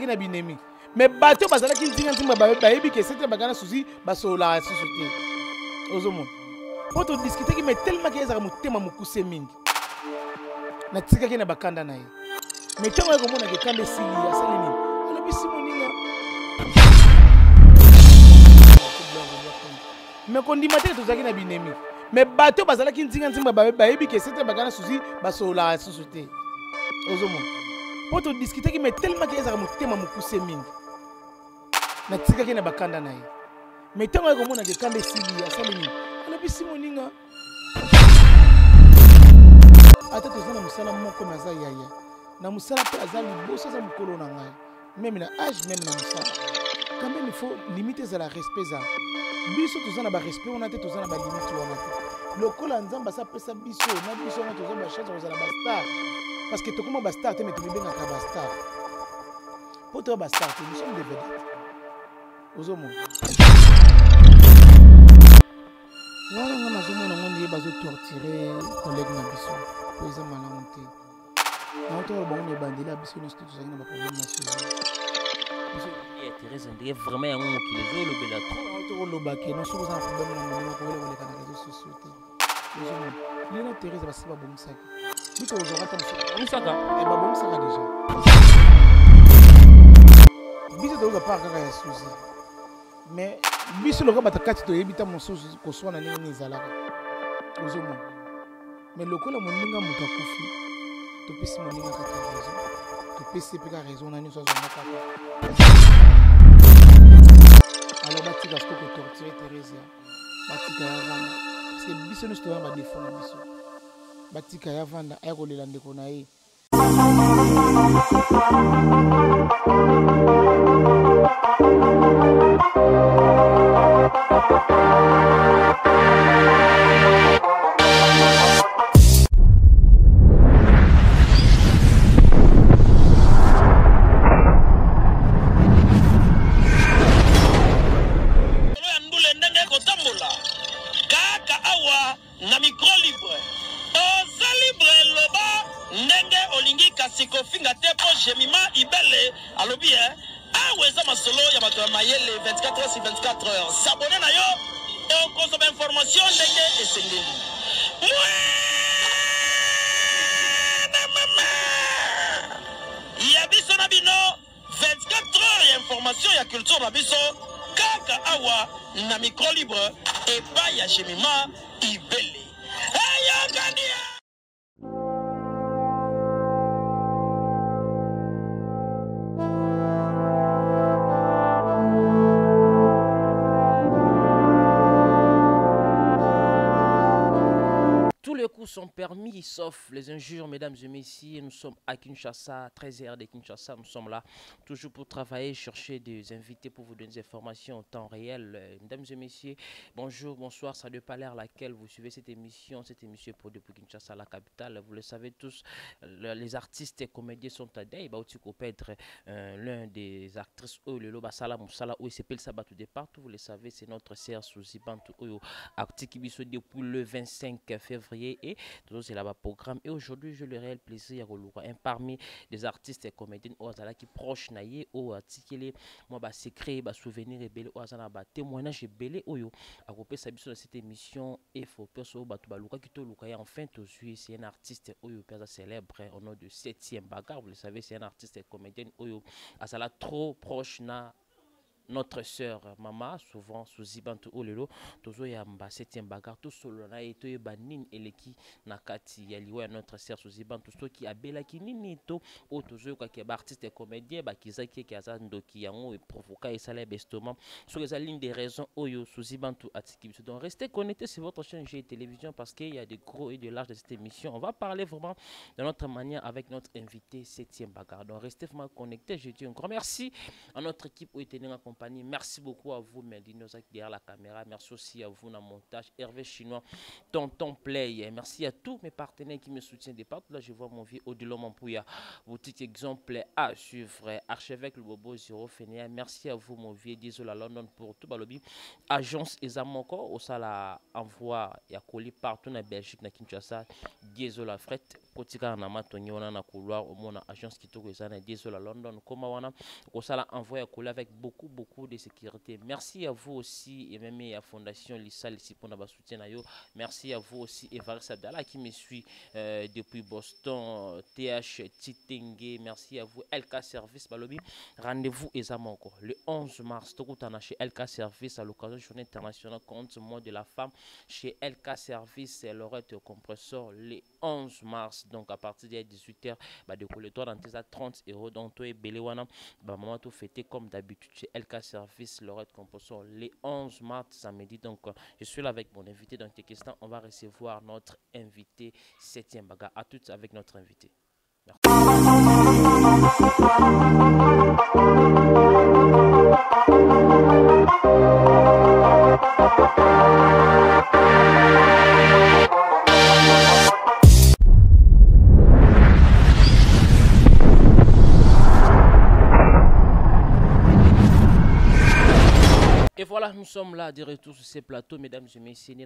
na binemi mais bato bazala ki ntinga ntimba bayebi ke c'était bagana souci basola société ozomona poto discuter ki mais tellement que ezaka mutema mukuse mingi na tika ki na bakanda na ye mais tango ya komona ke kanda sili ya salini alobi simoninga mais kondima te tozaki na binemi mais bato bazala ki ntinga ntimba bayebi ke c'était bagana souci basola société ozomona poto discuter ki mais tellement que ezaka mutema mukuse mingi na tika ki na bakanda na ye mais tango ya komona ke kanda sili ya salini alobi simoninga ata toza na mosala moko me aza yaya na mosala mpe aza liboso aza mokolo na ngai meme na age meme na mosala quand même il faut limite ezala respect eza biso toza na barespect wana te toza na balimite wana te lokola nzambe asapesa biso na biso wana toza bachance kozala bastar parce que tokoma bastar te me tomibengaka bastar mpo toya bastar te nous sommes des vedettes ozomona wana nga nazomona ngo ndeye bazotortire collègue na biso po eza malamu te naotala bango na ebandeli ya biso nyonso tozalaki na baproblème national Thérèse ndenge vraiment yango mokili ezolobela tokolobake non soki oza na problème na monene okoyela koleka na réseau sociaux te ozomona ye na Thérèse basi babongisaki bito ozwaka ta bomisaka babongisaka déjà biso toyoka par kaka ya susi mais biso lokola bato kati toyebi ta mosusu koswana ndenge nini ezalaka ozomona mais lokola moninga moto akufi topesi moninga kaka raison topesi mpe kaka raison na nyonso azonga kaka alors batika siko kotortire Thérèse batika ya vanda parce que biso nyonso toya badefo na biso batika ya vanda aya kolela ndeko na ye s'abonner na yo et consommer information ndenge esengeli ya biso na bino 24 heures ya information ya culture na biso kaka awa na micro libre epai ya Jemima Ibele ayokania. Sont permis sauf les injures, mesdames et messieurs. Nous sommes à Kinshasa, 13h de Kinshasa. Nous sommes là toujours pour travailler, chercher des invités pour vous donner des informations en temps réel. Mesdames et messieurs, bonjour, bonsoir. Ça ne pas l'air laquelle vous suivez cette émission. Cette émission est produite pour Kinshasa, la capitale. Vous le savez tous, les artistes et comédiens sont à Day. Bautiko peut être l'un des actrices. Le Loba Sala Moussala, où il s'appelle Sabat tout départ. Vous le savez, c'est notre sœur Souzi Bantou, article depuis le 25 février. Et c'est là-bas programme. Et aujourd'hui, j'ai le réel plaisir de parmi des artistes et comédiens qui proches naïe au article moi bah secret bah souvenir et belé au bah témoignage et belé oyo à couper sa biso dans cette émission et faut perso bah tout bah luka qui to luka enfin aujourd'hui c'est un artiste oyo père célèbre au nom de 7e bagarre. Vous le savez, c'est un artiste et comédien oyo à ça là trop proche na notre sœur Mama, souvent sous Zibantu Olelo, Tozo Yamba, 7e bagarre, tout solo na eto banin eleki nakati yaliwa notre sœur sous Zibantu, tout qui a bela ki nini to, o Tozo qui est artiste et comédien, ba kizaki qui a zandoki yango et provoca et salé bestement, sur les lignes des raisons oyo sous Zibantu atiki. Donc restez connectés sur votre chaîne G Télévision parce qu'il y a des gros et de larges de cette émission. On va parler vraiment de notre manière avec notre invité 7e bagarre. Donc restez vraiment connectés. Je dis un grand merci à notre équipe où était accompagné compagnie. Merci beaucoup à vous, Mendino Zak derrière la caméra. Merci aussi à vous dans le montage. Hervé Chinois, Tonton Play. Merci à tous mes partenaires qui me soutiennent des partout. Là, je vois mon vieux Odilo Mampouya. Boutique exemple à suivre. Archevêque le Bobo Zero Fénéa. Merci à vous, mon vieux Dizola London pour tout balobi. Agence Ezamoko. Au sala envoi et à colis partout dans Belgique, dans Kinshasa. Dizola Fret. Kotika na matongi wana na couloir au moins agence qui tourne na Dizola London. Comme wana. Au sala envoi et à colis avec beaucoup de sécurité. Merci à vous aussi et même à la Fondation Lissal ici pour notre soutien. Merci à vous aussi Evariste Abdallah qui me suit depuis Boston, TH Titenge. Merci à vous LK Service Balobi. Rendez-vous Ezamonko le 11 mars. Tokutana chez LK Service à l'occasion de la journée internationale contre le mois de la femme chez LK Service et Lorette Compressor le 11 mars. Donc à partir de 18h, de collecteur dans tes 30 €. Donc toi et Belewana, maman tout fêté comme d'habitude chez LK Service Lorette Compressor le 11 mars samedi. Donc je suis là avec mon invité dans quelques instants. On va recevoir notre invité 7e bagarre. À toutes avec notre invité. Et voilà, nous sommes là de retour sur ces plateaux, mesdames et messieurs.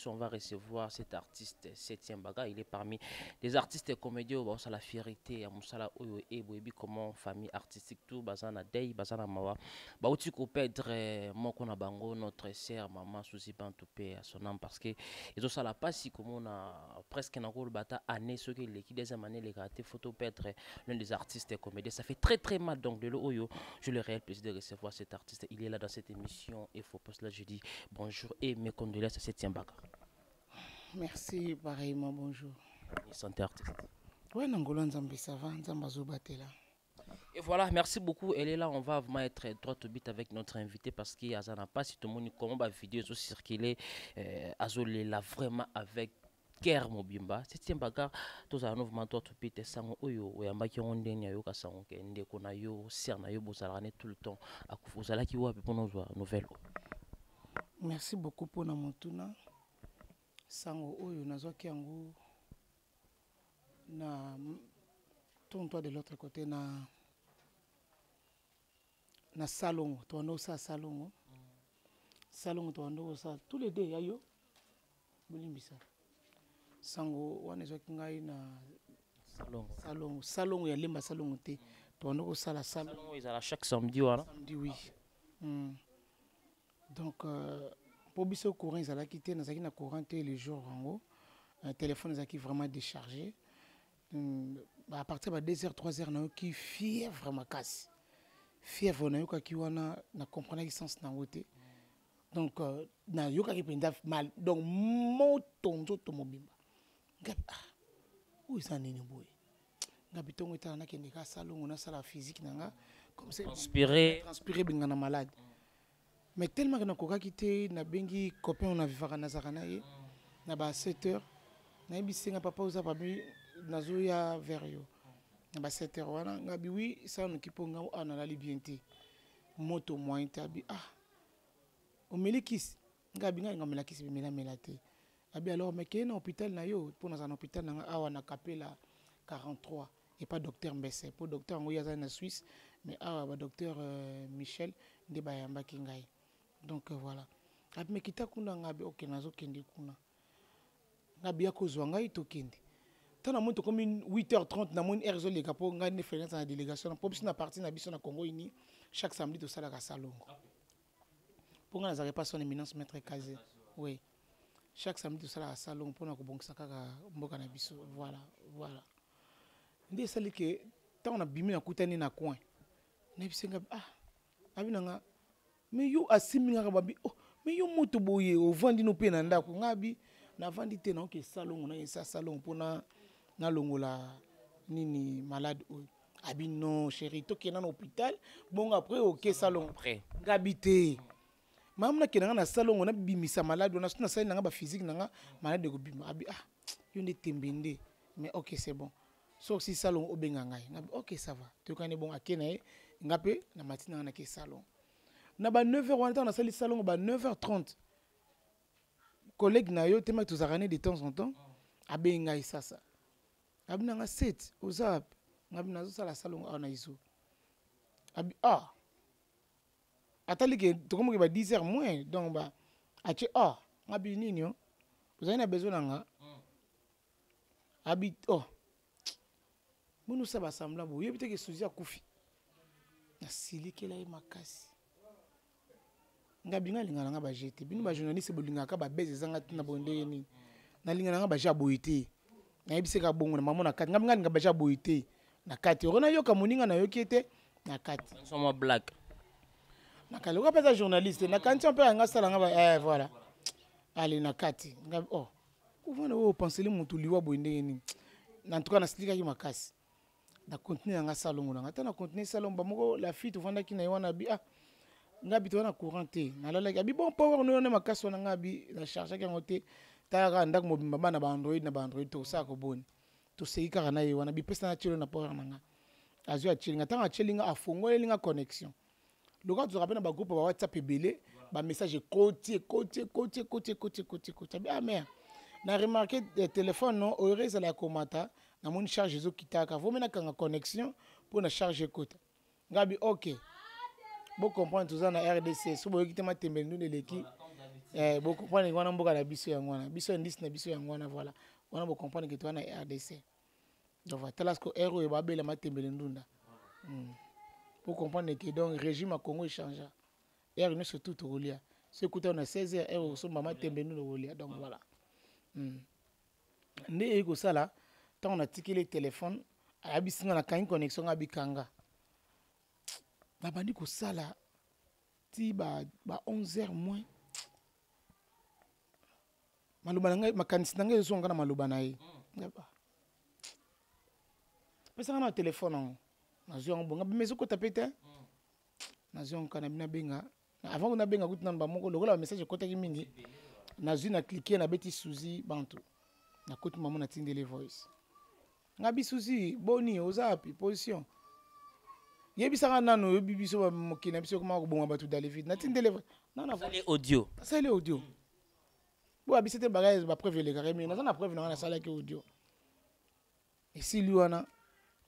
On va recevoir cet artiste 7e bagarre. Il est parmi les artistes comédiens au la fierté à Moussala Oyo et Boebi comment famille artistique tout bazana Dey bazana Mawa. Baouti ko perdre mon kona bango notre sœur maman Sousi Bantoupé à son nom parce que ils ont ça la pas si comme on a presque un rôle bata année ce que les qui des années les gâtés photo perdre l'un des artistes comédiens. Ça fait très mal donc de l'Oyo. Je le réel plaisir de recevoir cet artiste. Il est là dans cette émission et faut pas cela je dis bonjour et mes condoléances à 7e bagarre. Merci pareillement, bonjour. Santé artiste. Ouais, Nangola Nzambe ça va, Nzamba Zobatela. Et voilà, merci beaucoup. Elle est là, on va vraiment être droit au but avec notre invité parce qu'il y a pas si tout le monde comment la vidéo circuler Azolé là vraiment avec Ker Mobimba. 7e bagarre, tous à nouveau droit au but sango oyo oyamba ki on ndenya yo ka sango ke ndeko na yo serna yo bozalane tout le temps akufuzala ki wa pour nous nouvelle. Merci beaucoup pour na motuna. Sango oyo nazwaki yango na tourne-toi de l'autre côté na salon, tourne ça salon. Salon tourne ça tous les deux yayo. Bolimbisa. Sango wana ezwaki ngai na salon ya lemba salon te. Tourne ça la salon. Salon ils à chaque samedi voilà. Samedi oui. Donc pour biso courant ils allaient quitter nazaki na courant les jours en haut. Un téléphone qui vraiment déchargé. À partir de 2h 3h na qui fièvre vraiment casse. Fièvre na yoka ki wana na comprendre sens na wote. Donc na yoka ki penda mal. Donc motonzo to mobimba. Gabi où ça nini boy. Gabi tongo eta na kende ka salon na sala physique nanga comme ça transpirer bingana malade. Mais tellement que na koka kité na bengi copain on a vivaka na zakana ye na ba 7h na bisinga papa uza pabi nazoya vers yo na ba 7h wana ngabi oui ça on kipo nga ana la libienté moto moyen tabi o melikis ngabi nga ngamela kisi bimela melate abi alors mais que na hôpital na yo pour na hôpital na awa na Capella 43 et pas docteur Mbesse pour docteur ngoya za na Suisse mais awa ba docteur Michel de bayamba kingai. Donc voilà. Abi mekita kuna ngabi OK nazo kende kuna. Ngabi ya kozwa ngai to kende. Tana moto comme 8h30 na mon RZO les capo ngai ne fait na délégation pour biso na partie na biso na Congo ini chaque samedi to sala ka salongo. Pour nga na pas son éminence maître Kazé. Oui. Chaque samedi to sala ka salongo pour na ko bongisa kaka mboka na biso. Voilà. Ndé sali ke tant na bimi na kutani na coin. Na biso ngabi abi nanga mais yo asimi nga babi mais yo moto boye o vandi no pe na ndako ngabi na vandi te na ke salon na esa salon pona na longola nini malade o abi non chéri to ke na hôpital bon après OK salon après ngabi te mam na ke na salon na bimisa malade na suna sali na ba physique na malade ko bima abi yo ne tembende mais OK c'est bon sauf si salon obenga ngai ngabi OK ça va to kane bon akena ngape na matina na ke salon na ba 9h wana na sali salon ba 9h30 collègue na yo tema tozakane de temps en temps abe ngai sasa abi na nga 7 ozap ngabi nazo sala salon ana iso abi atali ke tokomoke ba 10h moins donc ba ache ngabi nini yo vous avez besoin nga abi bunu sa ba semblant bo yebite ke Suzy akufi na silikela ye makasi ngabi ngalinga nga ba jete binu ba journaliste bolinga ka ba beze zanga tina bonde ni na linga nga ba ja boyite na yebise ka bongo na mamona kati ngabi ngalinga ba ja boyite na kati ona yoka moninga na yokiete na kati somo black na kale ko pesa journaliste na kanti on peut nga sala nga ba voilà allez na kati ngabi uvona wo penseli mutu liwa bonde ni na en tout cas na silika ki makasi na continuer nga salongo na ngata na continuer salongo ba moko la fille tovanda ki na yona bi ngabi to na courant te na lola abi bon power no na makasi na ngabi na charge ki ngote ta ga ndak mo bimba na ba android to sa ko boni to sei ka na ye wana bi pesa na chilo na power na nga azu a chilinga tanga chilinga afongole linga connexion loka to rapena ba groupe ba WhatsApp ebele ba message côté abi merde na remarqué le téléphone non aurait la komata na mon charge zo kitaka vous mena kanga connexion pour na charger côté ngabi OK bo comprendre tout ça na RDC so bo kitema tembele nous leki bo comprendre wana mboka na biso yangwana biso ndis na biso yangwana voilà wana bo comprendre que toi na RDC donc voilà tala ko héros e ba bela matembele ndunda pour comprendre que donc régime à Congo change R ne surtout to rolia c'est écouter on a 16h héros so mama tembele nous rolia donc voilà nde eko sala tant on a tiqué les téléphones abisinga na kain connexion abikanga na bandi ko sala ti ba 11h moins maluba ngai makanisi ngai zo ngana maluba nae ngaba pesa na téléphone na zo ngabonga mezo ko tapete na zo ngana bina benga avant na benga kutina ba moko lokola message ko taki mingi na zo na cliquer na beti Suzy bantu na côté maman na tindele voice ngabi Suzy boni ozapi position yebisaka nano yobibiso ba mokina biso koma ko bonga batu David na tindele na sale audio sale audio bo abisete bagage ba preuve le carré mais na preuve na sala ke audio ici liwana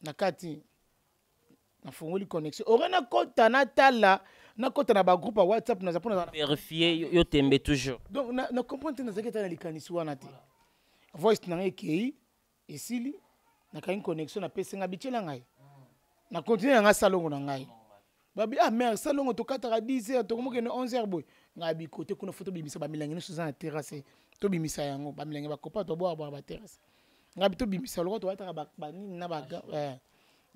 na kati na fongoli connexion orena kota na tala na kota na ba groupe WhatsApp na zapona vérifier yo tembe toujours donc na comprendre na zaketa na likanisi wana te voice na ngai esili na kain connexion na pesenga bichela ngai na continuer nga salongo na ngai babi merde salongo to 4h10 to komoke na 11h boy ngabi côté kuna photo bimisa ba milangi na na terrasse to bimisa yango ba milangi ba kopa to boa ba terrasse ngabi to bimisa loko to wata ba nini na ba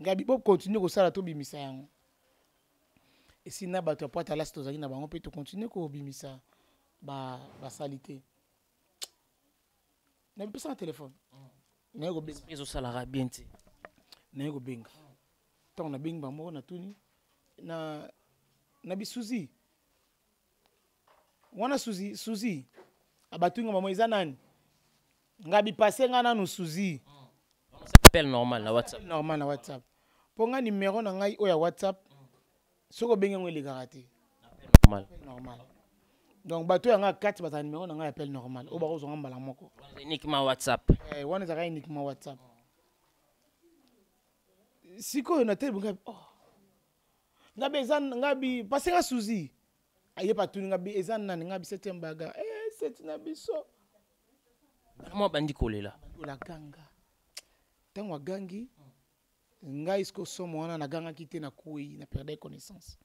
ngabi bo continuer ko sala to bimisa yango et si na ba to porta la sto zaki na bango pe to continuer ko bimisa ba salité na pesa téléphone na go benga ezo sala bien ti na go benga tant na benga mo na tuni na bi Suzy wana Suzy abatunga mama eza nani ngabi passer nga nanu Suzy appel normal na WhatsApp ponga numéro na ngai oya WhatsApp soko benga ngwe le garate normal donc bato yanga 4 bata numéro na ngai appel normal o ba ko zonga mbala moko uniquement WhatsApp wana zaka uniquement WhatsApp siko na tele ngabi ngabi ezan ngabi passer nga Suzy aye patuni ngabi ezan nani ngabi 7e baga 7 na biso moi bandi kolela la ganga tango agangi ngai isko somo wana na ganga kite na kuyi na perdre connaissance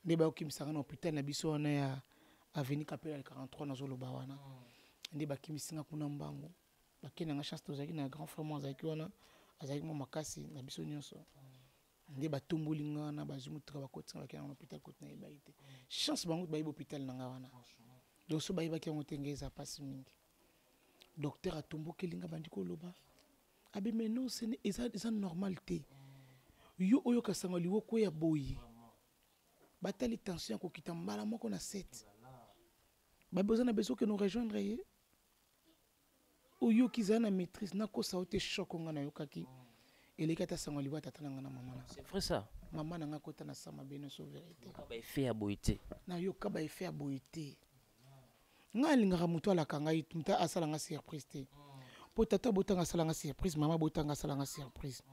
nde ba okimisanga na hôpital na biso wana ya avenue Kapela 43 na zolo bawana nde ba kimisinga kuna mbango bakena nga chance tozaki na grand frère moi azaki wana azaki mo makasi na biso nyonso nde batumbuli nga na bazumutuka bakotinga bakena na hôpital kotina ebaite chance bango bayi hôpital na nga wana donc so bayi baki ngo tengeza passe mingi docteur atomboki linga bandiko loba abi mais non c'est eza normalité yo oyo kasanga liwo ko ya boyi batali tension ko kita mbala moko na 7 ba besoin na besoin que nous rejoindre ye oyo kizana maîtrise na ko saute choc nga na yokaki eleki ata sango liwa tata nanga na mama na. C'est vrai ça. Mama nanga kota na sama beno so vérité. Ba effet à boité. Na yo ka ba effet à boité. Nga lingaka mutu alaka ngai muta asala nga surprise te. Po tata botanga sala nga surprise, mama botanga sala nga surprise.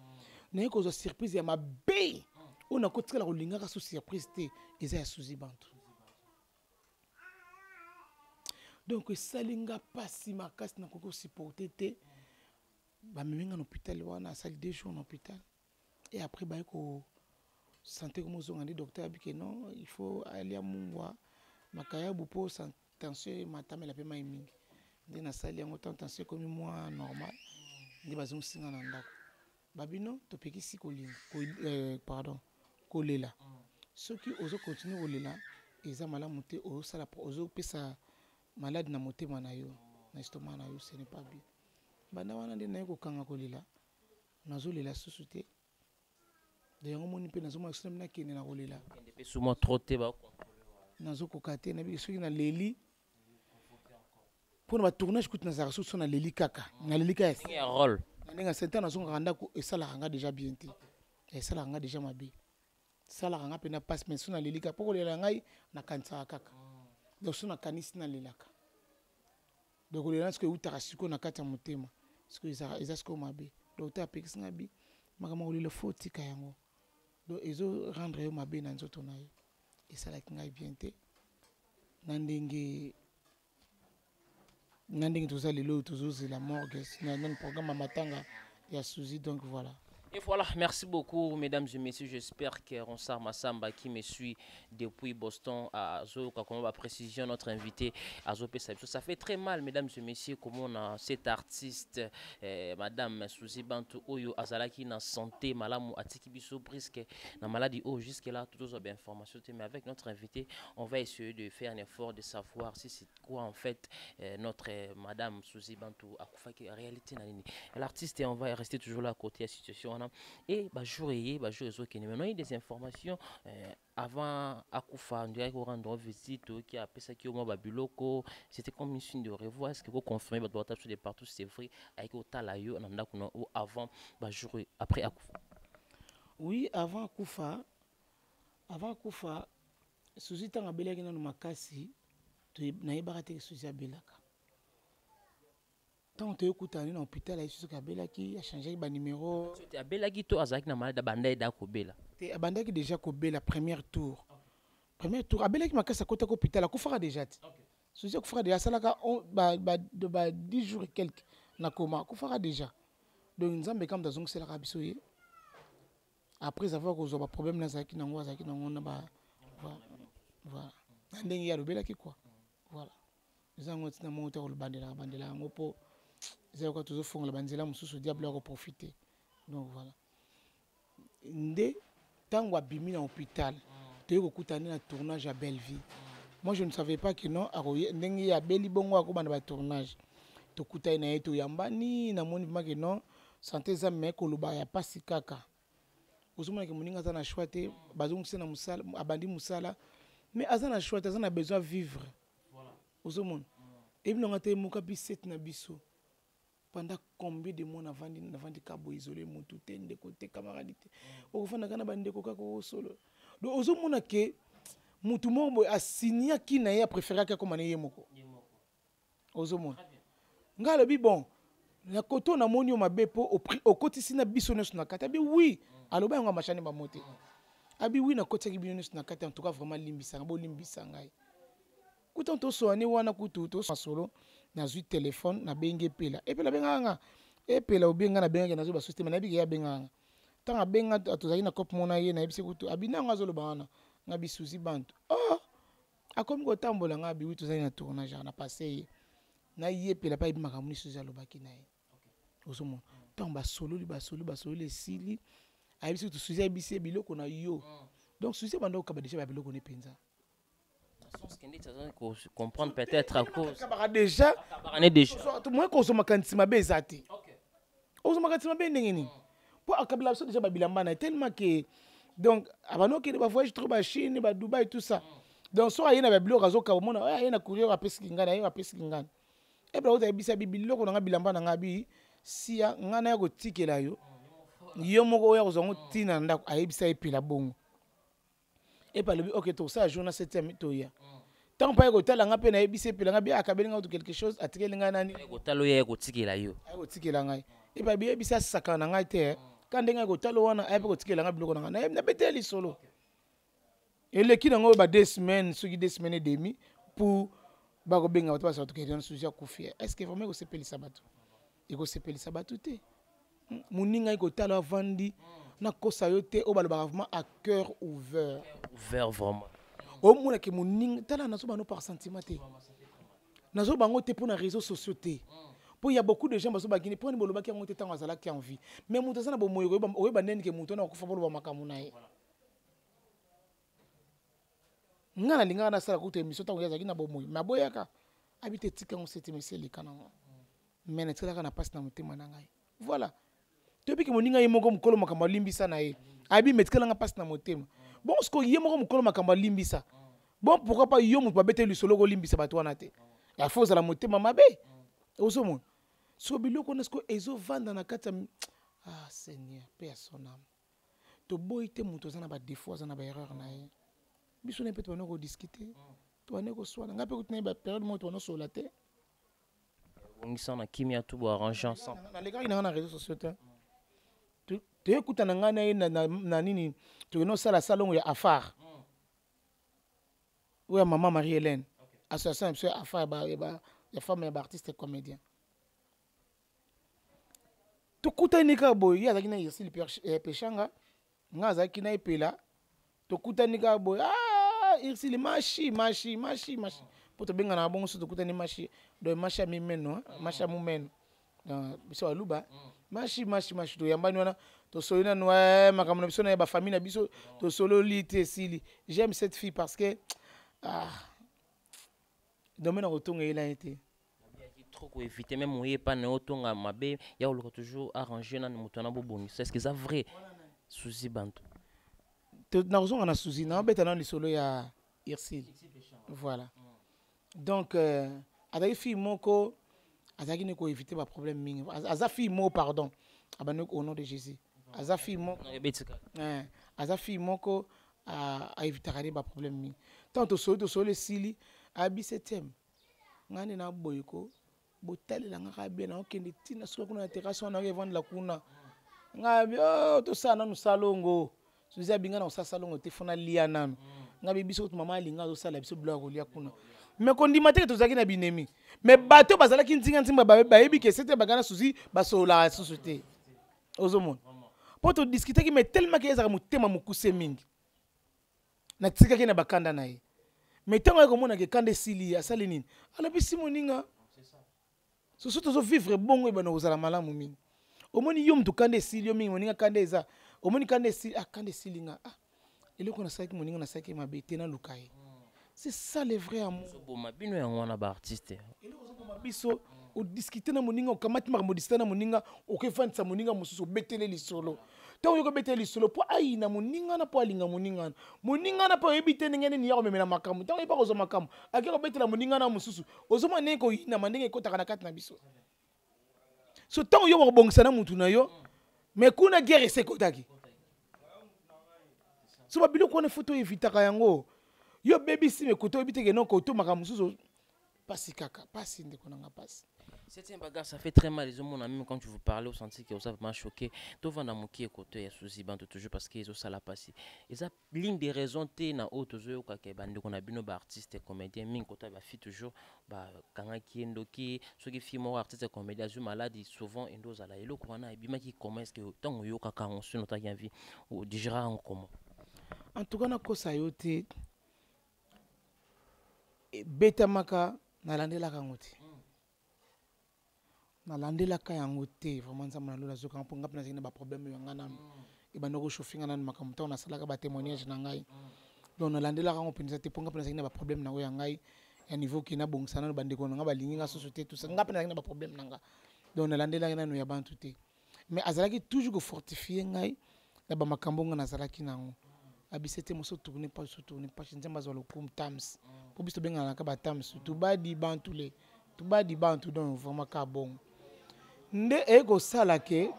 Na yeko zo surprise ya mabe. On a kotikala kolingaka so surprise te eza ya Suzy Bantu. Donc salinga pasi makasi na koko supporter te. Ba memenga na hôpital wana sali 2 jours na hôpital. Et après ba ko santé comme on dit docteur abike non, il faut aller à Mungwa. Makaya bupo tension matame la pe mai mingi. Ndi na sali yango tension comme moi normal. Ndi bazon singa na ndako. Babino to pekisi kolinga pardon. Kolela. Ceux qui osent continuer kolela, ils ont malamu te osala ozo pesa malade na motema na yo, na estomac na yo, ce n'est pas bien. Banda wana nde na ko kanga kolela. Nazo lela susu te. De yango moni pe nazo makisina na kene na kolela. Kende pe souvent trop te ba contrôler. Nazo kokate na bi soki na leli. Pour ba tournage coûte na zarasu so na leli kaka. Na leli ka Il y a un rôle. Nga senta nazo nganda ko esala nga déjà bien te. Esala nga déjà mabe. Sala nga pe na passe mais so na leli ka poko lela ngai na kanisa kaka. Donc so na kanisi na lelaka. Donc le lance que utaka siko na kata motema. Parce que ils ce qu'on m'a dit. Donc tu as pekisi ngabi makama ko le faut tika yango. Donc ezo rendre yo mabe na nzoto na yo. Et ça la kinga bien te. Nandenge toza lelo tozo la morgue na le programme matanga ya Suzy donc voilà. Et voilà, merci beaucoup mesdames et messieurs, j'espère que Ronsard Massamba qui me suit depuis Boston à Zo, comment va précision notre invité à Zo Pesabso. Ça fait très mal mesdames et messieurs comment on a cet artiste madame Suzy Bantu Oyo Azalaki na santé malamu atiki biso presque na maladie oh jusque là toutes les informations mais avec notre invité, on va essayer de faire un effort de savoir si c'est quoi en fait notre madame Suzy Bantu akufa qui réalité na nini. L'artiste on va rester toujours là à côté de la situation. Et jour qui maintenant il y a des informations avant Akufa on dirait qu'on rendre visite qui a appelé ça qui au moins biloko c'était comme une signe de revoir est-ce que vous confirmez votre WhatsApp sur des partout c'est vrai avec au talayo ou avant jour après Akufa. Oui avant Akufa Suzy tanga belaki na makasi to na yebaka te Suzy abelaka. Tant que tu as un hôpital, il a changé de numéro. Tu as belaki to azaki na malade bandai da ko bela. Tu as bandaki déjà ko bela premier tour. Premier tour abelaki makasa kota ko hôpital ko fera déjà. Suzy ko fera déjà salaka 10 jours et quelques na coma ko fera déjà. Donc nzambe comme dans c'est la rabiso ye. Après avoir ko zo problème na zaki na ngona ba voilà. Ndenge ya belaki quoi. Voilà. Nzango tina monter le bandela ngopo. C'est quoi toujours font la banzela mususu diable a profiter. Donc voilà. Ndé tant wa bimi na hôpital. Tu es kokutani na tournage à Belleville. Moi je ne savais pas que non ndenge ya beli bongo akobanda ba tournage. To kutai na yeto yambani na moni ma que non santé za me ko luba ya pasi kaka. Ozomona ke moninga za na choite bazongisa na musala abandi musala mais azana choite azana besoin vivre. Voilà. Ozomona. Et bien on a été muka biset na biso. Pendant combien de mois avant de cabo isolé mon tout de côté camarade au fond na bande ko kako solo donc ozo mona ke mutu mo a signé qui na ya préféré ka comme na yemoko ozo mona ngalo bi bon na koto na moni o mabepo au kotisi na biso nesu na kata bi oui aloba nga machane ba moté abi oui na kotaki bi nesu na kata en tout cas vraiment limbisa bo limbisa ngai kuto to so ani wana kutu to solo na zui téléphone na benge pela epela benganga epela obenga na benga na zo ba système na bi ya benganga tanga benga atozaki na cop mona ye na ebise kutu abinanga zo lo bana na bi Suzy Bantu akomi ko tambola nga bi witu zali na tournage na passé na ye pela pa ibi makamuni Suzy alobaki na ye ozomo tamba solo le sili ayebisi tu Suzy ebise biloko na yo donc Suzy bando ka ba déjà ba biloko ne penza comprendre peut-être à cause déjà moi consommer kantima bezati ozo makantima be ndengeni po akabila so déjà babilamba na tellement que donc abano ke ba voyage trop ba Chine ba Dubaï tout ça donc so ayena ba biloko azoka omona ayena courrier apesi ngana ayo apesi ngana e bra oza bisa bibiloko na bilamba na ngabi sia ngana ya kotikela yo yo moko oya kozango tina ndako ayebisa epela bongo epalobi ok tosala journée 7e toya tant pa ekotala nga mpe nayebisa epela nga bi akabeli nga quelque chose atikeli ngai nani ekotala oyo ekotikela yo akotikela ngai epa biyebisa asakana na ngai te ka ndenge ekotala wana ayepe kotikela ngai biloko na ngai nabeteli lisolo eleki nango ba 2 semaines soki 2 semaines et demi pour bakobenga bato basala tokeli wana susi akufia est ce que vraiment ekosepelisa bato ekosepelisa bato te moninga ekotala avandi nakosa yo te oyo balobaka vraiment à cœur ouvert vraiment omonake moninga tala nazoba no par sentiment te nazoba yango te mpo na réseaux sociaux te mpo ya beaucoup de gens bazobakini mpo ani bolobaki yango te ntango azalaki en vie mais moto aza na bomoyi oyeba ndeni ke moto wana akokufa boloba makambo na ye nga nalingaka nasala kuta émission ntango azalaki na bomoyi me aboyaka abi te tika yango sete mesi eleka nango me natikalaka na mpasi na motema na ngai voilà toyebiki moninga ye moko mokolo makambo alimbisa na ye abi metikalanga mpasi na motema bon siko ye moko mokolo makambo alimbisa bon pourquoi pas yo moto babete lisolo kolimbisa bato wana te ya fo ozala motema mabe ozomona so biloko na siko ezovanda na kati ya ah seigneur mpe ya son âme toboyi te moto aza na badefo aza na baerreur na ye biso na mpe tobane kodiscute tobane koswana ngai mpe kuti na ye bapériode moko tobane osola te bongisa na kimia tu boarrange ensemble nalekaki na ngai na réseaux sociaux te toyekutana ngai na ye na nini tokende osala salongo ya afar oyo ya mama Marie Hélène association ya biso ya afar ya femme ya baartiste comédien tokutani kaka boye ye azalaki na Irsile Peshanga nga azalaki na epela tokutani kaka boye Irsile mashi mpo tobengana bongo so tokutani mashi do mashi ya mimeno mashi ya mumeno biso aluba mashi toyambani wana tosoli nanu makambo na biso na ye bafamille na biso tosololi te esili j'aime cette fille parce que domaine ya kotonga yela ye te trop koéviter même oyepa na otonga mabe ya oluka toujours arranger na moto na bobongisa est-ce que ça vrai susi bantu nakozonga na susi naobeta nano lisolo ya Irsile voilà donc azalaki fille moko azalaki ne koéviter baproblème mingi aza fille moko pardon abandi au nom de Jésus aza fille moko aza fille moko aévitaka ne baproblème mingi tant tosoli esili abi 7e ngani na boyiko botalela nga kabe na okende tina soka kuna na terrasse wana evandela kuna ngabi tosala nanu salongo suzi abinga na kosala salongo te fona lia nanu ngabi biso kutu mama alinga azosala biso biloko kolia kuna me kondima teke tozalaki na binemi me bato bazalaki ntinga bayebi ke sete bagana suzi basololaka susu te ozomona mpo todiskutaki me tellement ke ezaka motema mokuse mingi natikaki na bakanda na ye me ntango akomonaka ekanda esili asali nini alobi si moninga soso tozovivre bongo ebana kozala malamu mingi omoni yo mutu kanda esili yo mingi moninga kanda eza omoni kanda esili kanda esili nga eloko nasalaki moninga nasalaki mabe te naluka ye c'est ça le vrai amour soboma bino yango wana baartiste eloko ozoboma biso odiscute na moninga okamati makambo odiscute na moninga okefandisa moninga mosusu obetele lisolo ntango oyoki obetele lisolo mpo ayina moninga na mpo alinga moninga wana moninga na mpo oyebi te ndenge nini ya komemela makambo ntango oyebi kozwa makambo akei kobetela moninga na mosusu ozomona ndenge koyinama ndenge ekotaka na kati na biso so ntango yo bakobongisa na mutu na yo me kuna guerre esekotaki so babiloko wana fo toevitaka yango yo bebisi me koto oyebi teke no koto makambo mosusu pasi kaka pasi ndeko nanga pasi. Cette bagarre, ça fait très mal. Les hommes, même quand tu vous parlez, au senti que vous avez vraiment choqué. Tout va dans mon qui écouter, il y a toujours parce qu'ils ont ça la passé. Et ça, l'une des raisons, c'est na autre chose qu'on a bien nos artistes et comédiens, mais quand on fait toujours, quand on qui est ceux qui filment artistes et comédiens, ils sont malades, souvent ils sont là. Et le corona, et bien qui commence que tant on y a quand on se notre vie ou déjà en comment. En tout cas, na kosa yote beta maka na landela kangote. nalandelaka yango te vraiment nzambe nalola zoka mpo ngapi nazali na baproblème yanga nanu ebandoko shofinga nanu makambo ntango nasalaka batémoignage na ngai donc nalandelaka yango mpenza te mpo ngapi nazali na baproblème nango ya ngai ya niveau ke nabongisa nanu bandeko na nga balingi nga susu te tusa ngapi nazali na baproblème na nga donc nalandelaki nanu ya bantu te mais azalaki toujours kofortifie ngai na bamakambo nga nazalaki nango abise te moso tourne page nzambe azwa lokumu tams mpo biso tobenganaka batams tubadi bantu donc vraiment ka bongo nde ekosala ke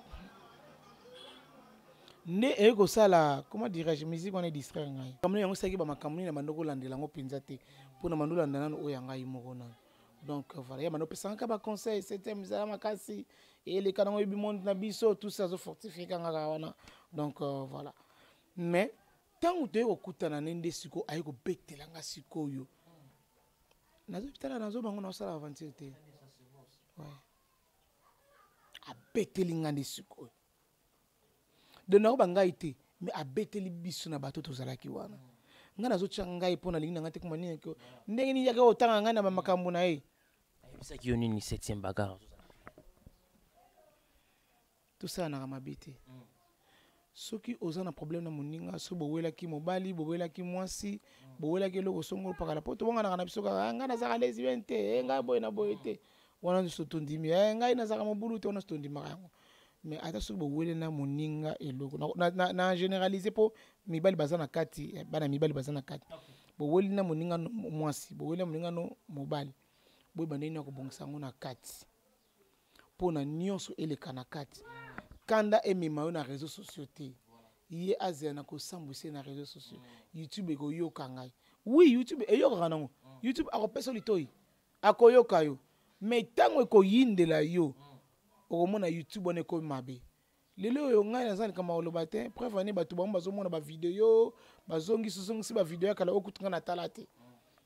ne eko sala comment dirais-je musique on est distrait ngai comme yango saki ba makamuni na mandoko landela ngo penza te pona mandula ndana o yanga imoko na donc voilà ya mano pesa ka ba conseil c'était mzala makasi et les kanango bi monde na biso tout ça zo fortifier kanga wana donc voilà mais tant que tu okutana nende siko ayiko betela nga sikoyo nazo bitala nazo bango na sala aventure te ouais a beteli nga nde sikoyo de na ba ngai te mais a beteli biso na bato tozalaki wana nga nazo tia ngai pona lingi na ngate kuma nini ko ndenge ni yaka otanga nga na makambo na ye ça qui oni ni 7e bagarre tout ça na mabité soki oza na problème na moninga so bowelaki mobali bowelaki mwasi bowelaki eloko songolo pakala po tobongana na biso kaka nga nazaka lesbienne te nga boye na boye te wana so tondimi ngai nazaka mobulu te wana so tondimaka yango mais ata soki bowele na moninga eloko na généraliser po mibali baza na kati bana mibali baza na kati boweli na moninga mwasi boweli na moninga no mobali boye bandeni na kobongisa yango na kati po na nyonso eleka na kati kanda emema yo na réseaux sociaux te ye azela na kosambwise na réseaux sociaux YouTube ekoyoka ngai oui YouTube eyokaka nango YouTube akopesa litoi akoyoka yo mais ntango ekoyindela yo okomona YouTube wana ekomi mabe lelo oyo ngai naza likama oloba te preuve ane bato bango bazomona bavideo bazongisi bavideo ya kala okutunga na tala te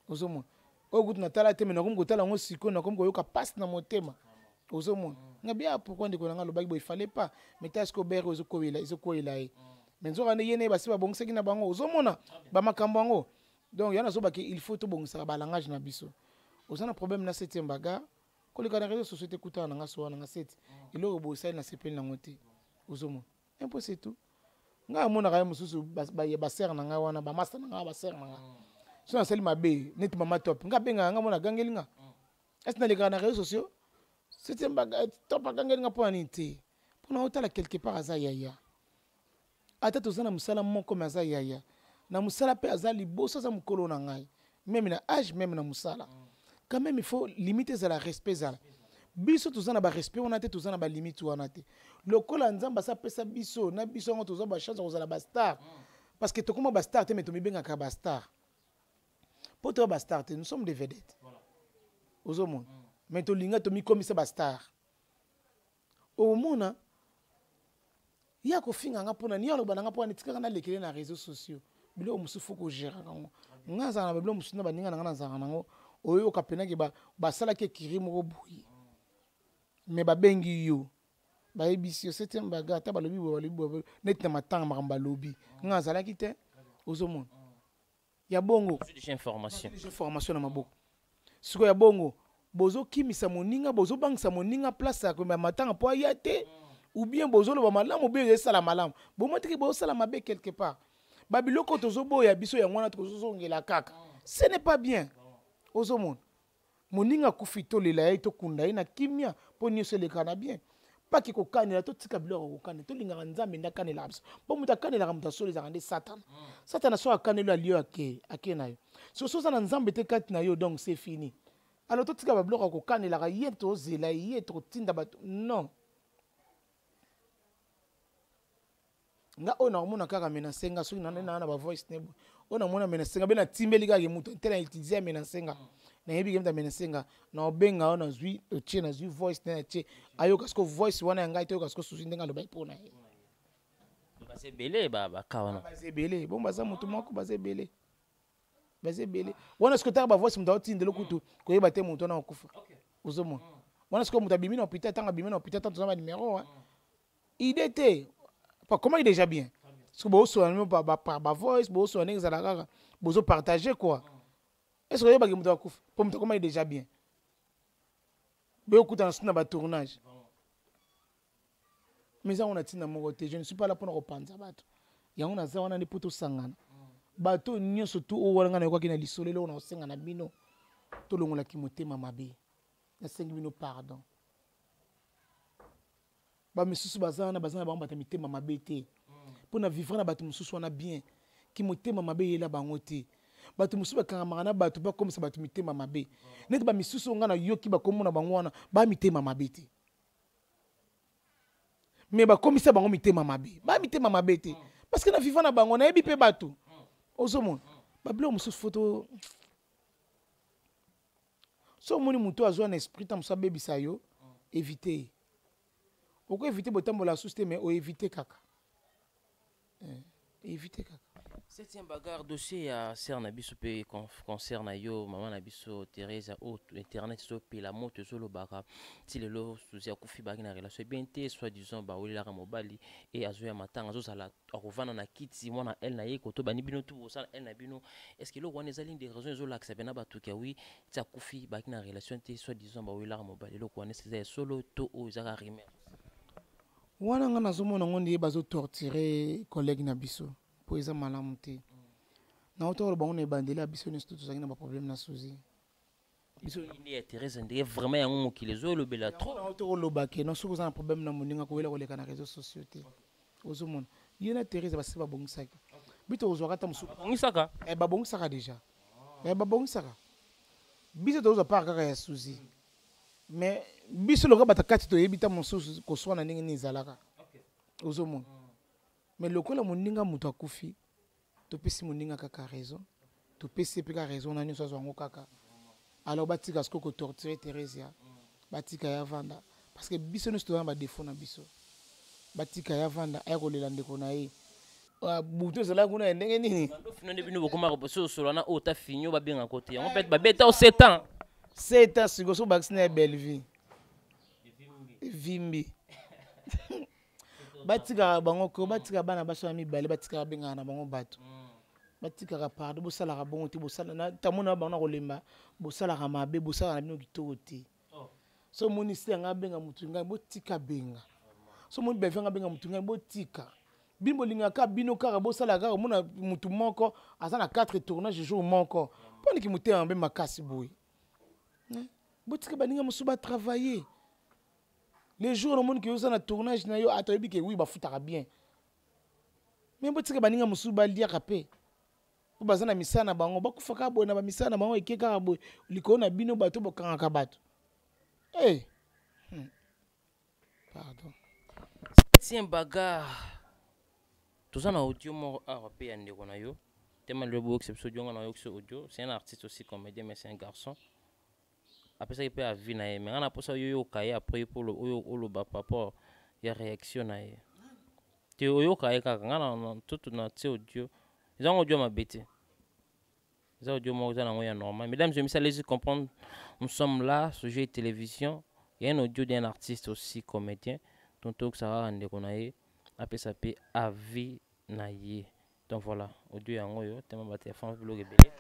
ozomona okutu na tala te me nakomi kotala yango sikoyo nakomi koyoka pasi na motema ozomona nga bien pourquoi ndeko nanga lobaki bo il fallait pas mais tas ko bere ezokoyela ye mais nzoka ne yene basi babongisaki na bango ozomona bamakambo yango donc yana zobaki il faut to bongisaka balangage na biso ozana problème na 7e bagarre koleka na réseaux sociaux kutana na nga so na nga 7 iloko bosali na sepeli nango te ozomona un peu c'est tout nga mona ka mususu ba ser na nga wana ba master na nga ba ser na nga so na sali mabe net mama top nga benga nga mona gangeli nga est na leka na réseaux sociaux c'était top gangeli nga po ani te pona otala quelque part aza yaya ata tozana musala moko maza yaya na musala pe aza liboso za mukolo na ngai même na âge même na musala quand même il faut limiter za la respect za biso tozana ba respect on a te tozana ba limite wana te lokola nzamba sa pesa biso na biso ngo tozana ba chance kozala ba star parce que tokoma ba star te mais tomibenga ka ba star pour to ba star te nous sommes des vedettes ozomona mais to linga to mi komisa ba star au mona ya ko finga nga pona ni aloba nga pona tika na lekele na réseaux sociaux bilo musu foko gérer ngo nga za na bilo musu na baninga na nga za ngo oyo ka pena ke ba sala ke kiri mo boyi mais ba bengi yo ba ebisio 7e bagarre ta balobi net na matanga makamba lobi nga za la kite ozomona ya bongo information na maboko siko ya bongo bozo kimisa moninga bozo bangisa moninga place ko matanga po ayate ou bien bozo lo ba malamu be esala malamu bomotiki bo sala mabe quelque part babiloko tozobo ya biso ya ngwana tozongela kaka ce n'est pas bien ozomona moninga kufito lela ye to kunda ye na kimia po nyose le kana bien pas ki kokanela to tika biloko kokane to linga nzambe ndakanela biso bo mutakanela muta soli za ngande satan so akanelo aliyo ake na yo so za na nzambe te kati na yo donc c'est fini alors to tika ba biloko kokanela ye to zela ye to tinda bato non nga ona omona kaka menasenga soki na ba voice nebo ona mona menasenga be na timbeli kaka muto tela utiliser menasenga na yebi gemta menasenga na obenga ona zui otie na zui voice na tie ayo kasko voice wana ya ngai to kasko susi ndenga lobai pona ye base belé ba kawana base belé bon baza mutu moko base belé wana sko ta ba voice mutu tindelo kutu ko yeba te mutu na okufa uzomo wana sko mutu bimina hôpital tanga bimina hôpital tant za ba numéro idée te pas comment il est déjà bien parce que bo so ba voice bo so neza la kaka bozo partager quoi est-ce que yeba ke mutu akufa po mutu comment il est déjà bien be okuta na ba tournage mais ça on a tina moko te je ne suis pas là pour repanza bato yango na za wana ni poto sangana bato nyonso tu o wala ngana kwa kina lisolelo na osenga na bino to longola ki motema mabe na sengi bino pardon ba misusu bazana ba mbata mitema mabe te pona vivre na bato mususu wana bien ki motema mabe yela bango te bato mususu bakanga na bato ba comme ça bato mitema mabe net ba misusu ngana yoki ba komona bango wana ba mitema mabe te mais bakomisa bango mitema mabe ba mitema mabe te parce que na vivant na bango na yebi pe bato ozomona babilo mosusu photo so moni muto azwa na esprit ta musa bebisa yo éviter oko éviter botambola suste mais o éviter kaka éviter kaka. Septième bagarre dossier à Cernabiso pe concerne yo maman Nabiso Teresa au internet so pe la moto so lo baka ti le lo sous ya kufi bagi na relation bien te soit disant ba wili la mobali et azo ya matanga zo sala akovana na kiti mona elle na ye koto bani bino tout ça elle na bino est-ce que lo wana za ligne de raison zo la accepter na batu ka oui ti kufi bagi na relation te soit disant ba wili la mobali lo kwana c'est solo to o za ka rimer wana nga nazomona ngondi bazo torturer collègue na biso po eza malamu te na otoro bango na ebandeli biso nyonso tozalaki na baproblème na suzi biso ni Teresa ndenge vraiment yango mokili zo lobela trop na otoro lobake na soki oza na problème na moninga kowela koleka na réseaux sociaux te ozomona ye na Teresa basi babongisaki bito ozwaka ta mosuku babongisaka babongisaka déjà babongisaka biso tozwa part kaka ya suzi mais biso loka bata kati toyebi ta mosusu koswana ndenge nini ezalaka ozomona mais lokola moninga moto akufi topesi moninga kaka raison topesi pe ka raison na nyonso azwango kaka alors batika siko ko torturer Teresa batika ya vanda parce que biso nyonso tozana ba défaut na biso batika ya vanda aya kolela ndeko na ye buto ezala kuna ndenge nini finone bino bokoma boso solana o ta finyo babenga côté on peut babeta au 7 ans 7 ans siko so vacciner belle vie vimbi batika bango ko batika bana baso mibale batika benga na bango bato batika ka pardon bosala ka bongo ti bosala na tamona bango na kolemba bosala ka mabe bosala na bino kitoko ti so moni senga benga mutu ngai botika benga so moni bevenga benga mutu ngai botika bimbo linga ka bino kaka bosala ka mona mutu moko asa na 4 tournages jour moko poni ki muté ambe makasi boy botika baninga musuba travailler. Les jours, on qui ont un tournage, na yo atoyebi que oui, bafutaka bien. Mais bon, tika baninga musuba lia kapé. Pour bazana misana bango, bakufaka boy na ba misana bango ekeka boy. Likona bino bato bokanga ka bato. Eh. Pardon. C'est un bagarre. Tout ça na audio mo européen ndeko na yo. Tellement le beau exception jonga na yo audio. C'est un artiste aussi comédien mais c'est un garçon. Après ça il peut avoir vie na ye mais on a pour ça yo kaye après pour le o ba papa ya réaction na ye te yo kaye ka ngana tout na te audio ils ont audio ma bête ils ont audio mo za na ngoya normal mesdames et messieurs allez comprendre nous sommes là sujet télévision il y a un audio d'un artiste aussi comédien tonto que ça va rendre qu'on a ye après ça peut avis na ye donc voilà audio yango yo tellement ba téléphone vilo rebelle.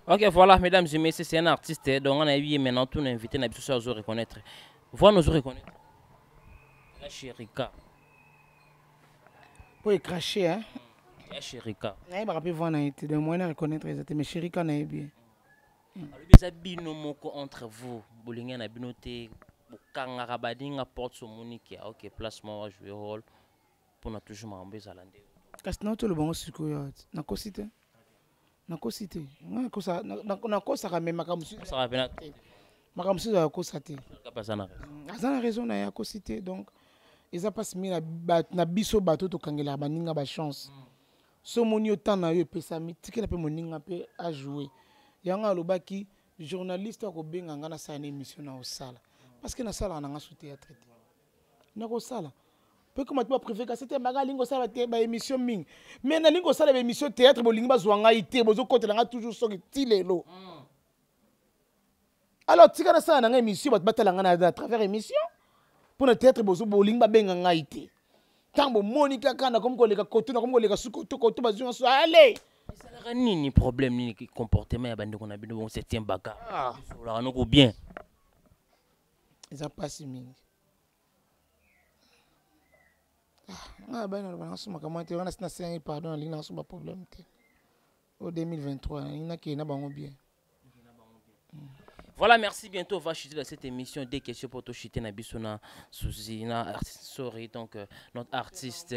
Ok, voilà, mesdames et messieurs, c'est un artiste, donc on a eu maintenant tout invité, on a besoin de reconnaître. Voilà, nous reconnaître. La Chérika. Pour cracher, hein? Chérika. Je me rappelle voir de moyen reconnaître les mais Chérika n'a bien. Les bino moko entre vous, bolinga na binoté, bokanga rabadinga porte son monique, ok, placement à jouer rôle pour na toujours m'embêter zalande. Parce que nous tout le bon siko ya, na ko cité. Na ko cité. Na ko sa na ko sa même makamusu. Ça va bien. Makamusu ya ko sa té. Kapasana. Azana raison na ya ko cité donc ils a pas mis na biso bato to kangela baninga ba chance. So moni autant na yo pesa mi tiki na pe moninga pe a jouer. Yanga lobaki journaliste ko benga ngana sa na émission na osala parce que na sala na nga sous théâtre na ko sala peu comme tu préféré que c'était maga lingo sala ba émission ming mais na lingo sala ba émission théâtre bo linga zwanga ité bozo côté nga toujours so ti lelo alors tika na sala na nga émission bat batala nga na à travers émission pour le théâtre bozo bo linga benga nga ité tambo monika kana comme ko leka koto na comme ko leka sukoto koto bazunga so allez Ça ni problème ni comportement ya bande qu'on a bino bon septième baka. Là on bien. Ils a pas si mingi. Ah ben on va suma comment on a sina pardon li na suma problème te. Au 2023, il n'a qui na bango bien. Voilà, merci. Bientôt, on va chuter dans cette émission des questions pour te chuter na bisona souci na sorry donc notre artiste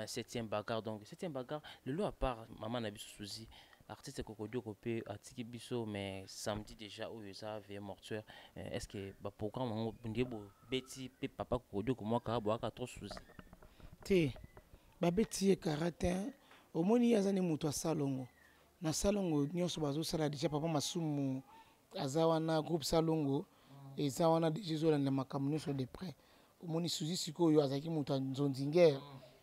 septième bagarre donc septième bagarre le lot à part maman na biso souci artiste Kokodio Kopé atiki biso mais samedi déjà où ça avait mortuaire est-ce que ba programme on ndebo beti pe papa Kokodio ko moi ka bo aka trop souci te ba beti e karatin omoni yazane muto salongo na salongo nyonso bazo sala déjà papa masumu azawana groupe salongo ezawana déjà zo na makamno sur de près omoni suzi sikoyo azaki muto nzondinger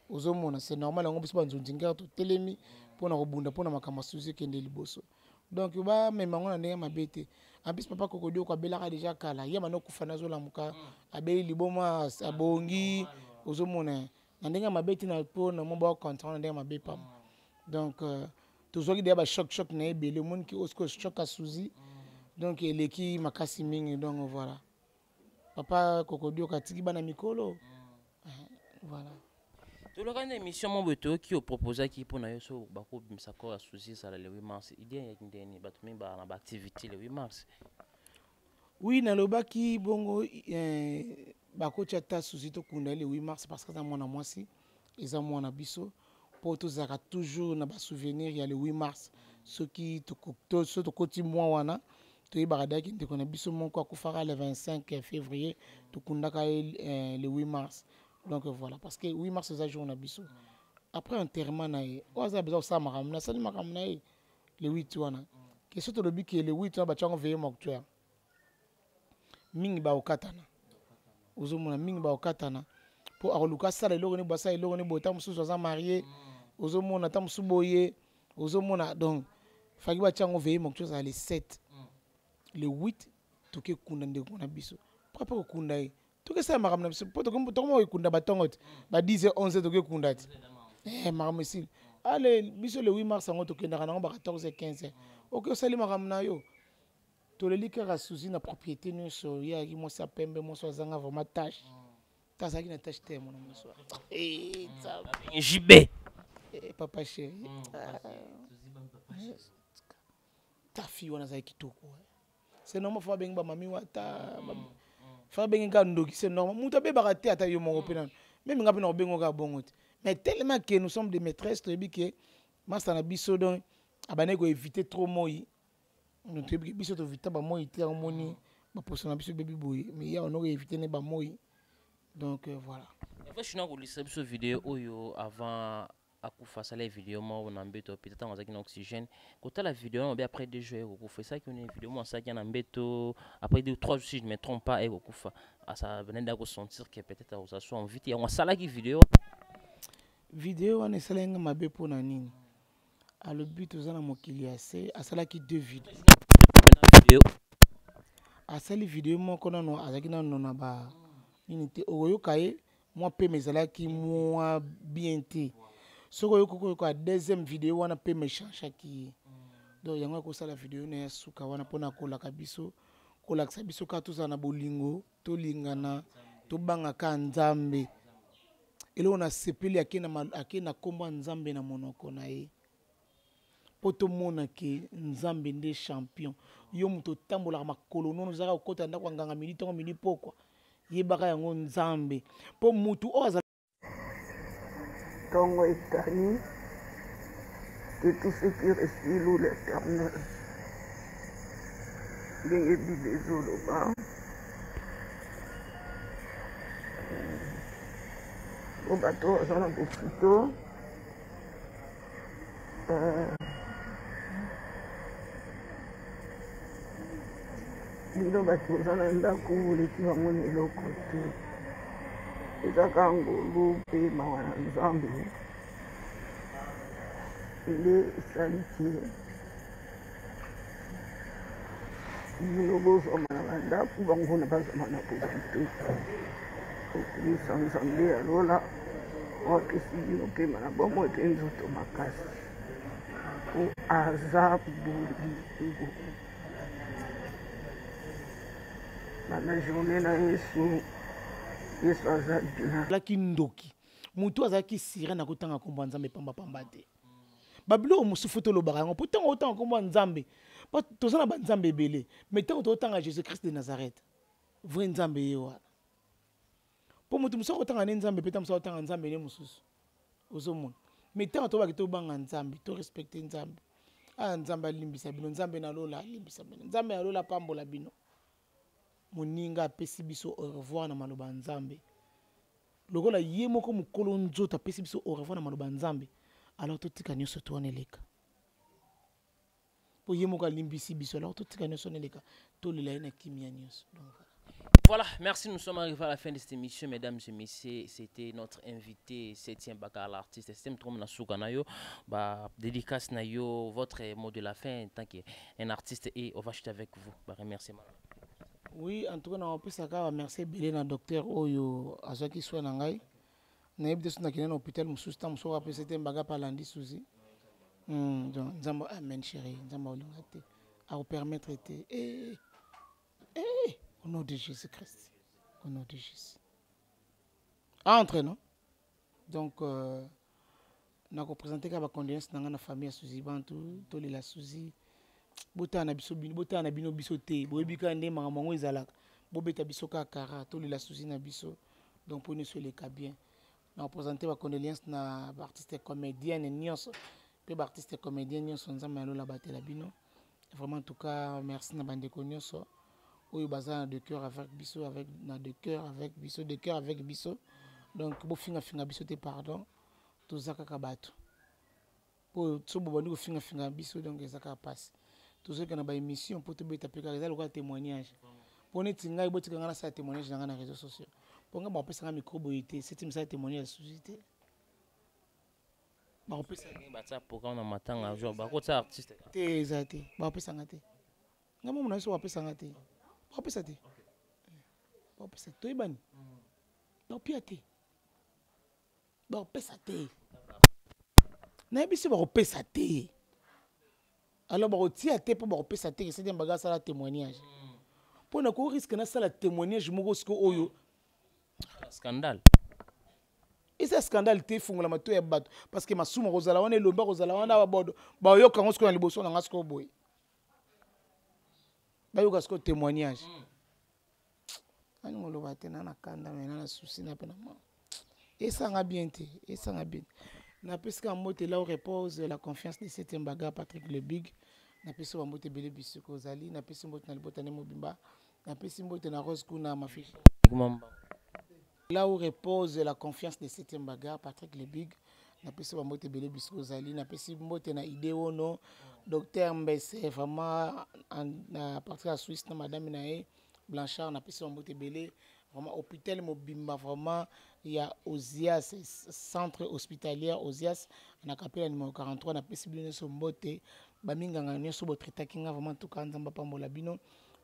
ozomona c'est normal ngo biso nzondinger to telemi pona kobunda pona makama suzi kende liboso donc ba même ngo na ndenge mabete en plus papa Kokodio ko belaka déjà kala yema no kufana zo lamuka abeli liboma abongi ozomona na ndenge mabete na pona mo ba contrat na ndenge mabepa donc tozoki déjà ba choc na ebele monde qui osko choc a suzi donc eleki makasi mingi donc voilà papa Kokodio katiki bana mikolo voilà tout le reste émission mon beto qui au proposé qui pour na yoso bako bimsako a souci ça le 8 mars idée ya ndeni batumi ba na activité le 8 mars oui na lobaki bongo bako chata souci to kunda le 8 mars parce que ça mona mwasi eza mona biso pour to zaka toujours na ba souvenir ya le 8 mars ce qui to koti mois wana to ibaradaki ndeko na biso moko akufaka le 25 février to kundaka le 8 mars donc voilà parce que 8 mars c'est un jour na biso après enterrement na oza besoin ça makamna sali makamna le 8 wana que surtout le biki le 8 ba chango veiller mortuaire mingi ba okatana ozomona mingi ba okatana pour akoluka sala eloko ne basa eloko ne bota mususu za marié ozomona ta musu boye ozomona donc faki ba chango veiller mortuaire ça le 7 le 8 toke kunda ndeko na biso papa ko kunda toke sa makamna biso poto ko kunda batongote ba 10 11 toke kunda makamisi allez biso le 8 mars ngo toke ndaka na ba 14 15 ok sali makamna yo to le likara souci na propriété nyonso ya ki mo sa pembe mo so zanga vraiment tâche tazaki na tâche te mon mo so JB papa chéri ta fille wana za kitoko c'est normal faut benga mami wata faut benga ndoki c'est normal muta be baraté ata yo mon opinion même nga pena bengo ga bongo mais tellement que nous sommes des maîtresses to bi masta na biso donc abane ko éviter trop moi nous te biso to éviter ba moi te moni ba poso na biso bébé boy mais ya on aurait éviter ne ba moi donc voilà en fait je n'ai pas lissé cette vidéo oyo avant akufa sala vidéo mo na mbeto peut-être on a qui oxygène quand la vidéo bien après 2 jours ko fait ça qu'on une vidéo moi ça qui na mbeto après 2 3 jours si je me trompe pas et okufa ça venait d'ako sentir que peut-être on soit envie et on sala qui vidéo on est salenga mabe pona nini à le but aux na mokili assez à sala qui 2 vidéos à sala vidéo mo kona no azaki na nona ba nini te oyo kaye moi pe mezala qui moi bien te soko yoko ko deuxième vidéo wana pe méchant qui donc yango ko sala vidéo na suka wana pona ko la kabiso ko la kabiso ka to na bolingo to lingana to banga ka nzambe eloko na sepeli ake na kombo nzambe na monoko na ye po tomona ke nzambe nde champion yo moto otambolaka makolo nono ozalaka kokota ndako ya nganga midi ntongo midi pokwa yebaka yango nzambe po mutu oyo azala ntongo etani que tout ce qui respire loue l'éternel ndenge bible ezoloba po bato baza na bokito bino bato oza na ndako oleki bango na eloko te ezaka ngolu mpe mawa na nzambe nde esaliki bino bozwama na bandako bango na bazwama na bokito okomisa nzambe ya lola apesi bino pema na bomoi mpe nzoto makasi po aza bolingo bana journe na yesu aza bien azalaki ndoki motu azalaki sire na kotanga kombo ya nzambe pambapamba te babiloko mosusu tolobaka yango mpo ntango otanga kombo ya nzambe toza na banzambe ebele mai ntango tootanga jésus christ de nazareth vrai nzambe ye wana mpo motu mosusu akotanga ne nzambe mpe ta mosusu akotanga nzambe ne mosusu ozomona mai ntango tobaki tobanga nzambe torespecte nzambe nzambe alimbisa bino nzambe na lola alimbisa bino nzambe na lola apambola bino moninga apesi biso au revoir na maloba ya nzambe lokola ye moko mokolo nzoto apesi biso au revoir na maloba ya nzambe alors totika nyonso to wana eleka po ye moko alimbisi biso alors totika nyonso wana eleka tolela ye na kimia nyonso. Voilà, merci, nous sommes arrivés à la fin de cette émission, mesdames et messieurs. C'était notre invité, 7e Bakar, l'artiste. Système Trom Nasuka Nayo, dédicace Nayo, votre mot de la fin en tant qu'un artiste et on va chuter avec vous. Remerciement. Oui, en tout cas, on peut remercier Bélé, docteur Oyo, Azaki Swanangai. Naïb de son akina l'hôpital, Moussousta, Moussou, après c'était un baga par lundi souci. Nzamba, amen chérie, Nzamba Olingate. À vous permettre de. Au nom de Jésus-Christ. Au nom de Jésus. Entre, non? Donc, on a représenté la condoléance dans la famille à Souzi Bantou, tous les Souzi. Bota na biso bino biso te boyebika nde mamango ezalaka bobeta biso ka kara tous les Souzi na biso donc pour nous sur les cas bien on a présenté la condoléance na artiste comédienne nyonso pe artiste comédienne nyonso nzamba lola batela bino vraiment en tout cas merci na bandeko nyonso oyo baza de cœur avec biso avec na de cœur avec biso de cœur avec biso donc bo finga biso te pardon tozaka ka bato po tsobo bandi ko finga biso donc ezaka passe tout ce qui a une émission pour te mettre à témoignage. Pour nous, tu as un témoignage dans les réseaux sociaux. Pour nous, on peut faire un micro-boïté. C'est un témoignage à la société. On peut faire un pour quand on m'attend un jour. On peut artiste. Exact. On peut faire un thé. On peut faire un thé. On peut faire un thé. On peut faire un thé. On peut faire un thé. On peut faire un thé. On peut faire un thé. Alors, on tient à te pour repérer sa tête, c'est un bagage à la témoignage. Pour ne pas risquer de faire témoignage, je me dis scandale. Et c'est un scandale, tu fais la et bat parce que ma souma Rosalawan et l'omba Rosalawan à bord. Bah, yo, quand on se connaît les bossons, on a ce qu'on boit. Bah, yo, qu'est-ce témoignage. On le voit, on a un scandale, on a un souci, on a un et ça va bien, et ça va bien. Na pesika mbote là où repose la confiance de cet mbaga Patrick Le Big na pesi mbote belé bisiko zali na pesi mbote na libota ne mobimba na pesi mbote na rose kuna mafiche là où repose la confiance de cet mbaga Patrick Le Big na pesi mbote belé bisiko zali na pesi mbote na idée ono docteur Mbese vraiment à partir de Suisse na madame nae Blanchard na pesi mbote belé vraiment hôpital mobimba vraiment il y a Ozias centre hospitalier Ozias na kapela numéro 43 na pesi bino so mbote baminga ngani so bo traiter kinga vraiment tout ka nzamba pambola bino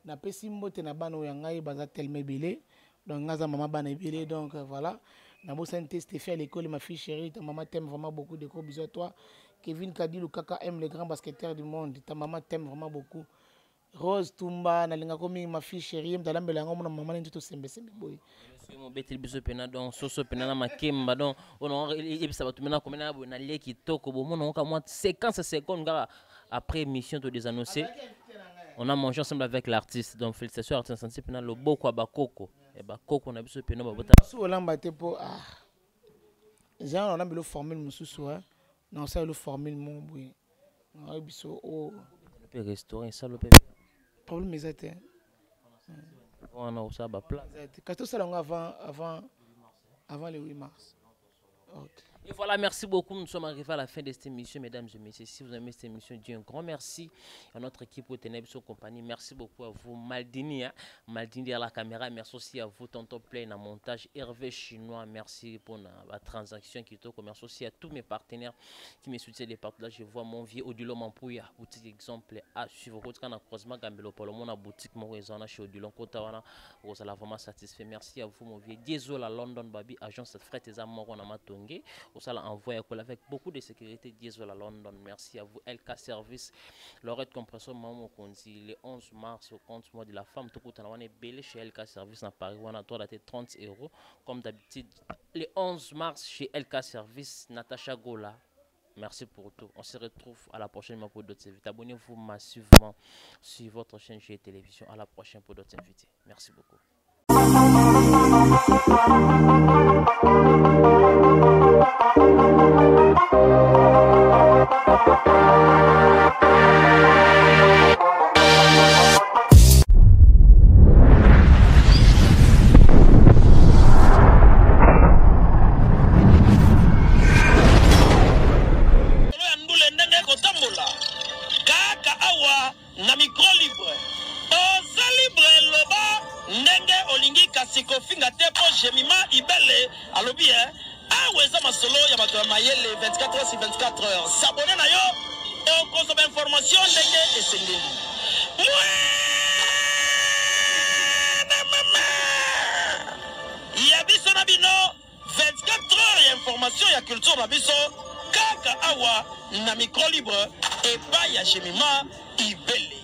na pesi mbote na bana ya ngai baza tellement belé donc ngaza maman bana belé donc voilà na bo santé Stéphane à l'école ma fille chérie ta maman t'aime vraiment beaucoup de gros bisous à toi Kevin Kadilou Kaka aime les grands basketteurs du monde ta maman t'aime vraiment beaucoup Rose Tumba na linga komi ma fille chérie mtalambela ngomona maman ndio to sembe sembe boy Mon bête il biso pena donc soso pena na makemba donc on il ça va tout maintenant comme na lié qui toko bon on a moins 50 secondes après émission de désannoncé on a mangé ensemble avec l'artiste donc félicitations artiste sensi pena le boko bakoko et bakoko na biso pena babota so olamba te po ah genre on a le formule mususu non ça le formule mon boy on biso o peut restaurer ça le problème mais c'était on a ça ba plat quand tout ça avant le 8 mars. Okay. Et voilà, merci beaucoup. Nous sommes arrivés à la fin de cette émission, mesdames et messieurs. Si vous aimez cette émission, dis un grand merci à notre équipe au Ténèbres compagnie. Merci beaucoup à vous, Maldini. Maldini à la caméra. Merci aussi à vous, Tonton Plein, à montage. Hervé Chinois, merci pour la transaction qui est. Merci aussi à tous mes partenaires qui me soutiennent des partenaires. Je vois mon vieux Odilon Mampouya, boutique exemple à suivre. Quand on a croisement Gambelo Polo, mon boutique, mon réseau, chez Odilon Kotawana, vous allez vraiment satisfait. Merci à vous, mon vieux. Désolé à London Baby, agence de fret et amours, on a matongé. Vous allez envoyer avec beaucoup de sécurité diesel à London. Merci à vous. LK Service, l'oreille de compression, maman Konzi, le 11 mars au compte mois de la femme. Tout le monde est belé chez LK Service à Paris. On a droit d'acheter 30 €. Comme d'habitude, le 11 mars chez LK Service, Natacha Gola. Merci pour tout. On se retrouve à la prochaine pour d'autres invités. Abonnez-vous massivement sur votre chaîne chez Télévision. À la prochaine pour d'autres invités. Merci beaucoup. Sikofinga tepo Jemima Ibele alobi aweza masolo ya bato ya mayele 24 heures sur 24 heures. S'abonner na yo okozoma information ndenge esengeli. Ya biso na bino 24 heures ya information ya culture na biso kaka awa na micro libre epai ya Jemima Ibele.